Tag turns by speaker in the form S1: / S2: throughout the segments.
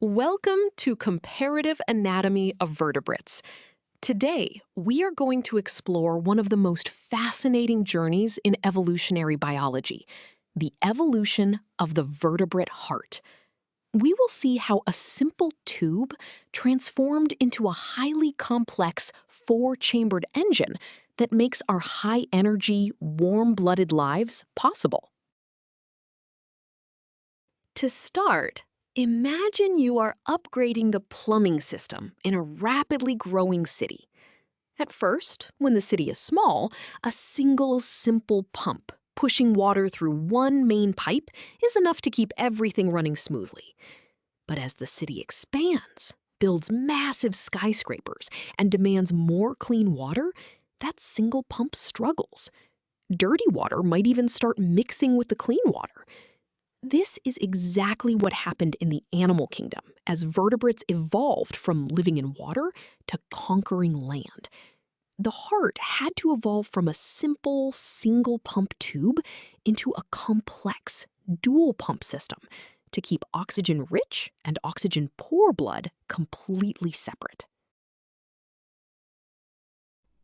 S1: Welcome to Comparative Anatomy of Vertebrates. Today, we are going to explore one of the most fascinating journeys in evolutionary biology, the evolution of the vertebrate heart. We will see how a simple tube transformed into a highly complex four-chambered engine that makes our high-energy, warm-blooded lives possible. To start, imagine you are upgrading the plumbing system in a rapidly growing city. At first, when the city is small, a single simple pump pushing water through one main pipe is enough to keep everything running smoothly. But as the city expands, builds massive skyscrapers, and demands more clean water, that single pump struggles. Dirty water might even start mixing with the clean water. This is exactly what happened in the animal kingdom as vertebrates evolved from living in water to conquering land. The heart had to evolve from a simple single pump tube into a complex dual pump system to keep oxygen-rich and oxygen-poor blood completely separate.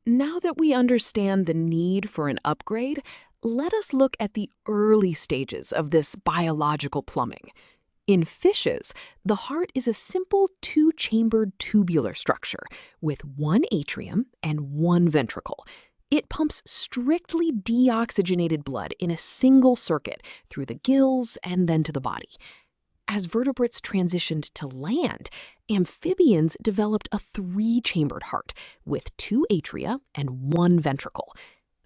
S1: Now that we understand the need for an upgrade, let us look at the early stages of this biological plumbing. In fishes, the heart is a simple two-chambered tubular structure with one atrium and one ventricle. It pumps strictly deoxygenated blood in a single circuit through the gills and then to the body. As vertebrates transitioned to land, amphibians developed a three-chambered heart with two atria and one ventricle.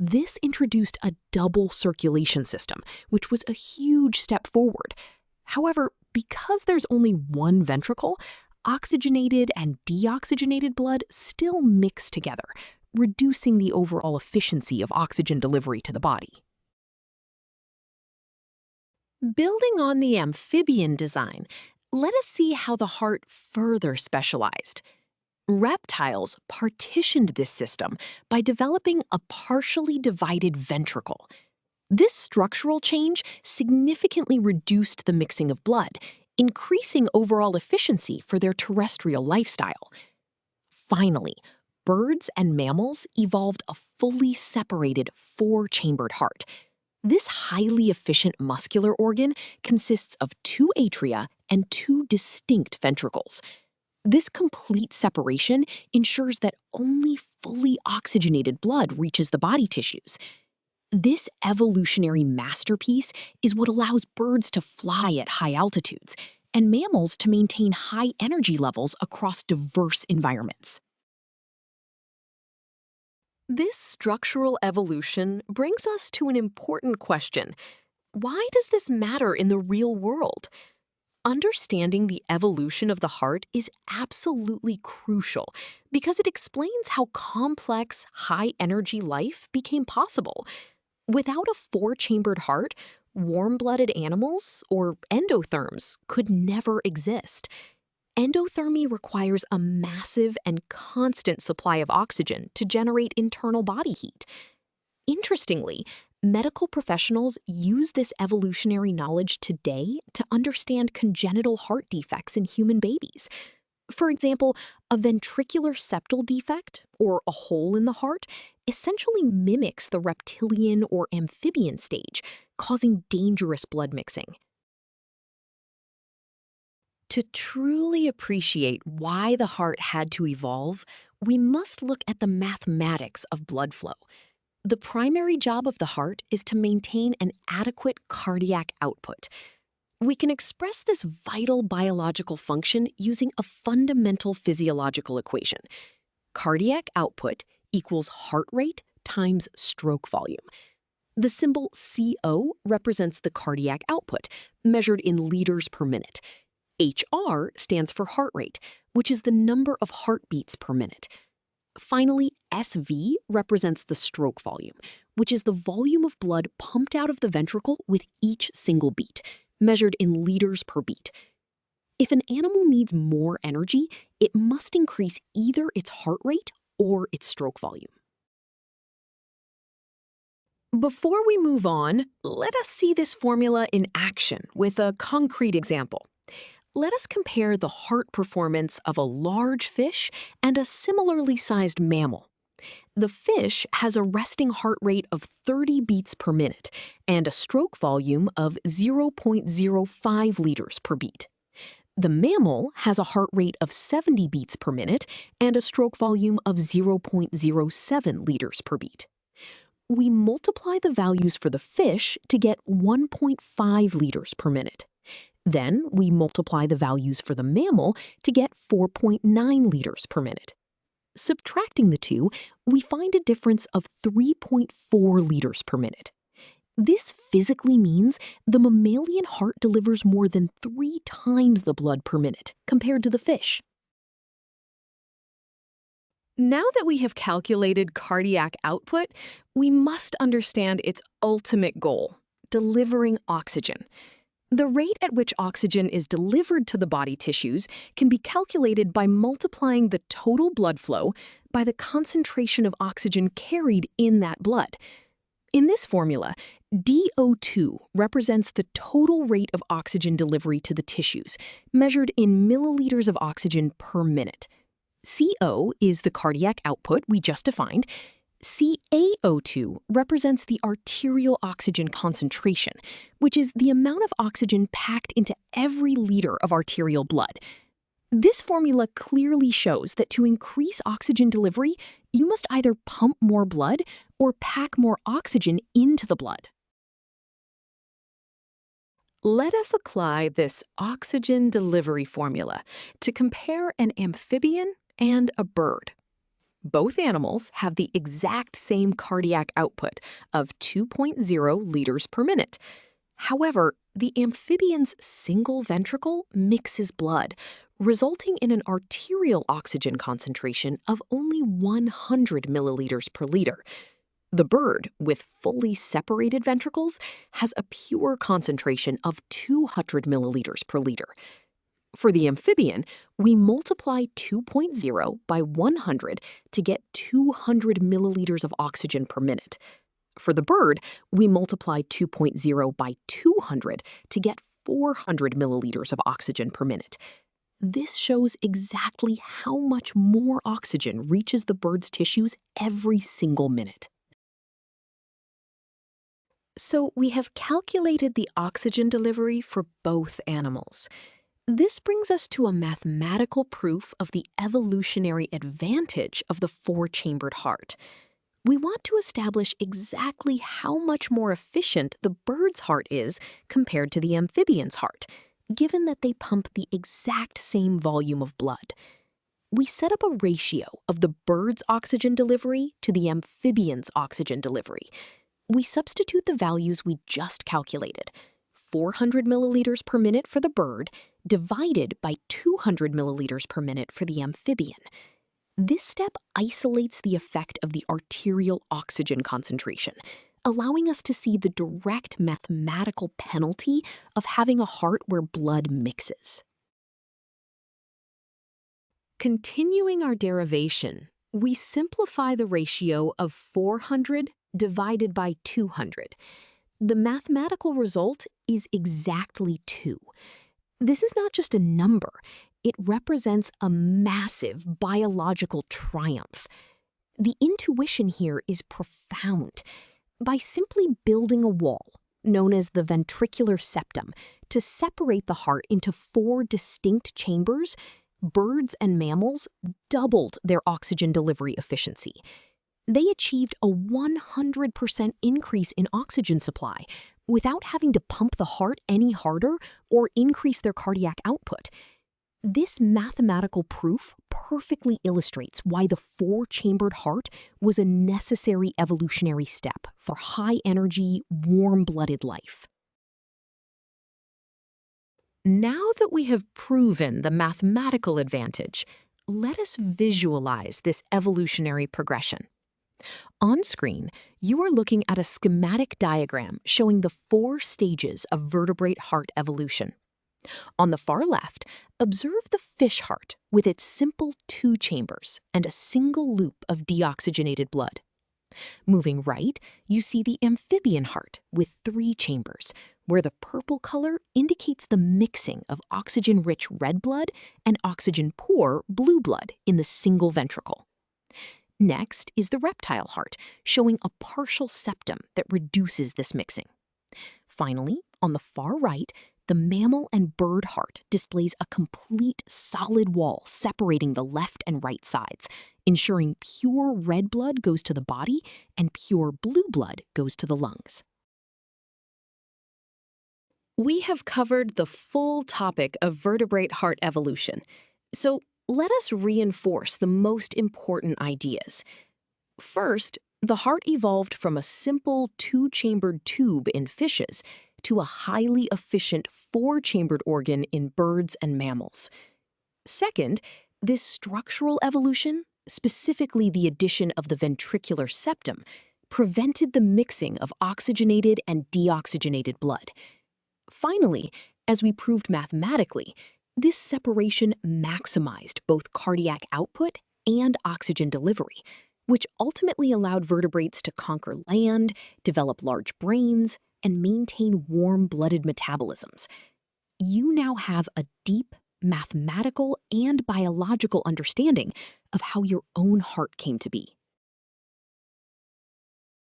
S1: This introduced a double circulation system, which was a huge step forward. However, because there's only one ventricle, oxygenated and deoxygenated blood still mix together, reducing the overall efficiency of oxygen delivery to the body. Building on the amphibian design, let us see how the heart further specialized. Reptiles partitioned this system by developing a partially divided ventricle. This structural change significantly reduced the mixing of blood, increasing overall efficiency for their terrestrial lifestyle. Finally, birds and mammals evolved a fully separated four-chambered heart. This highly efficient muscular organ consists of two atria and two distinct ventricles. This complete separation ensures that only fully oxygenated blood reaches the body tissues. This evolutionary masterpiece is what allows birds to fly at high altitudes and mammals to maintain high energy levels across diverse environments. This structural evolution brings us to an important question. Why does this matter in the real world? Understanding the evolution of the heart is absolutely crucial because it explains how complex, high-energy life became possible. Without a four-chambered heart, warm-blooded animals, or endotherms, could never exist. Endothermy requires a massive and constant supply of oxygen to generate internal body heat. Interestingly, medical professionals use this evolutionary knowledge today to understand congenital heart defects in human babies. For example, a ventricular septal defect, or a hole in the heart, essentially mimics the reptilian or amphibian stage, causing dangerous blood mixing. To truly appreciate why the heart had to evolve, we must look at the mathematics of blood flow. The primary job of the heart is to maintain an adequate cardiac output. We can express this vital biological function using a fundamental physiological equation. Cardiac output equals heart rate times stroke volume. The symbol CO represents the cardiac output, measured in liters per minute. HR stands for heart rate, which is the number of heartbeats per minute. Finally, SV represents the stroke volume, which is the volume of blood pumped out of the ventricle with each single beat, measured in liters per beat. If an animal needs more energy, it must increase either its heart rate or its stroke volume. Before we move on, let us see this formula in action with a concrete example. let us compare the heart performance of a large fish and a similarly sized mammal. The fish has a resting heart rate of 30 beats per minute and a stroke volume of 0.05 liters per beat. The mammal has a heart rate of 70 beats per minute and a stroke volume of 0.07 liters per beat. We multiply the values for the fish to get 1.5 liters per minute. Then we multiply the values for the mammal to get 4.9 liters per minute. Subtracting the two, we find a difference of 3.4 liters per minute. This physically means the mammalian heart delivers more than 3 times the blood per minute compared to the fish. Now that we have calculated cardiac output, we must understand its ultimate goal: delivering oxygen. The rate at which oxygen is delivered to the body tissues can be calculated by multiplying the total blood flow by the concentration of oxygen carried in that blood. In this formula, DO2 represents the total rate of oxygen delivery to the tissues, measured in milliliters of oxygen per minute. CO is the cardiac output we just defined. CaO2 represents the arterial oxygen concentration, which is the amount of oxygen packed into every liter of arterial blood. This formula clearly shows that to increase oxygen delivery, you must either pump more blood or pack more oxygen into the blood. Let us apply this oxygen delivery formula to compare an amphibian and a bird. Both animals have the exact same cardiac output of 2.0 liters per minute. However, the amphibian's single ventricle mixes blood, resulting in an arterial oxygen concentration of only 100 milliliters per liter. The bird, with fully separated ventricles, has a pure concentration of 200 milliliters per liter. For the amphibian, we multiply 2.0 by 100 to get 200 milliliters of oxygen per minute. For the bird, we multiply 2.0 by 200 to get 400 milliliters of oxygen per minute. This shows exactly how much more oxygen reaches the bird's tissues every single minute. So we have calculated the oxygen delivery for both animals. This brings us to a mathematical proof of the evolutionary advantage of the four-chambered heart. We want to establish exactly how much more efficient the bird's heart is compared to the amphibian's heart, given that they pump the exact same volume of blood. We set up a ratio of the bird's oxygen delivery to the amphibian's oxygen delivery. We substitute the values we just calculated: 400 milliliters per minute for the bird, divided by 200 milliliters per minute for the amphibian. This step isolates the effect of the arterial oxygen concentration, allowing us to see the direct mathematical penalty of having a heart where blood mixes. Continuing our derivation, we simplify the ratio of 400 divided by 200. The mathematical result is exactly 2. This is not just a number, it represents a massive biological triumph. The intuition here is profound. By simply building a wall, known as the ventricular septum, to separate the heart into 4 distinct chambers, birds and mammals doubled their oxygen delivery efficiency. They achieved a 100% increase in oxygen supply without having to pump the heart any harder or increase their cardiac output. This mathematical proof perfectly illustrates why the four-chambered heart was a necessary evolutionary step for high-energy, warm-blooded life. Now that we have proven the mathematical advantage, let us visualize this evolutionary progression. On screen, you are looking at a schematic diagram showing the 4 stages of vertebrate heart evolution. On the far left, observe the fish heart with its simple 2 chambers and a single loop of deoxygenated blood. Moving right, you see the amphibian heart with 3 chambers, where the purple color indicates the mixing of oxygen-rich red blood and oxygen-poor blue blood in the single ventricle. Next is the reptile heart, showing a partial septum that reduces this mixing. Finally, on the far right, the mammal and bird heart displays a complete solid wall separating the left and right sides, ensuring pure red blood goes to the body and pure blue blood goes to the lungs. We have covered the full topic of vertebrate heart evolution, so let us reinforce the most important ideas. First, the heart evolved from a simple two-chambered tube in fishes to a highly efficient four-chambered organ in birds and mammals. Second, this structural evolution, specifically the addition of the ventricular septum, prevented the mixing of oxygenated and deoxygenated blood. Finally, as we proved mathematically, this separation maximized both cardiac output and oxygen delivery, which ultimately allowed vertebrates to conquer land, develop large brains, and maintain warm-blooded metabolisms. You now have a deep mathematical and biological understanding of how your own heart came to be.